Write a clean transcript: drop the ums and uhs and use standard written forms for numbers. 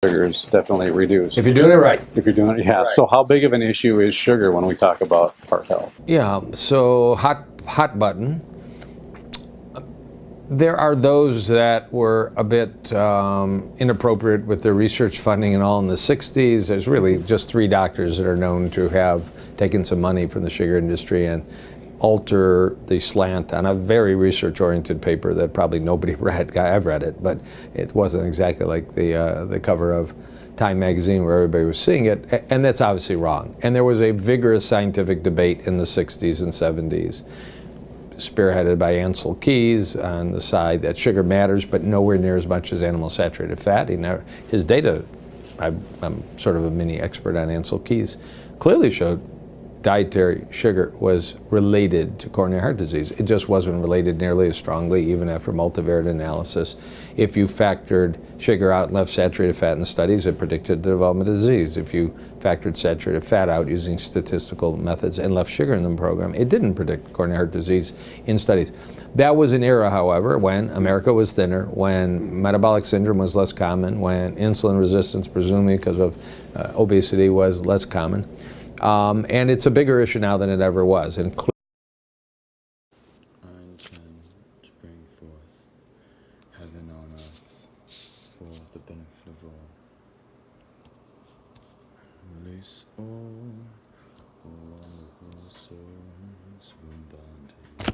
sugar is definitely reduced. If you're doing it right. If you're doing it, yeah. So how big of an issue is sugar when we talk about heart health? Yeah, so hot button. There are those that were a bit inappropriate with their research funding and all in the 60s. There's really just 3 doctors that are known to have taken some money from the sugar industry and alter the slant on a very research-oriented paper that probably nobody read. I've read it, but it wasn't exactly like the cover of Time magazine where everybody was seeing it, and that's obviously wrong. And there was a vigorous scientific debate in the 60s and 70s, spearheaded by Ancel Keys on the side that sugar matters, but nowhere near as much as animal saturated fat. His data, I'm sort of a mini expert on Ancel Keys, clearly showed dietary sugar was related to coronary heart disease. It just wasn't related nearly as strongly, even after multivariate analysis. If you factored sugar out and left saturated fat in the studies, it predicted the development of disease. If you factored saturated fat out using statistical methods and left sugar in the program, it didn't predict coronary heart disease in studies. That was an era, however, when America was thinner, when metabolic syndrome was less common, when insulin resistance, presumably because of obesity, was less common. And it's a bigger issue now than it ever was. And I intend to bring forth heaven on earth for the benefit of all. Release all wonderful souls from bondage.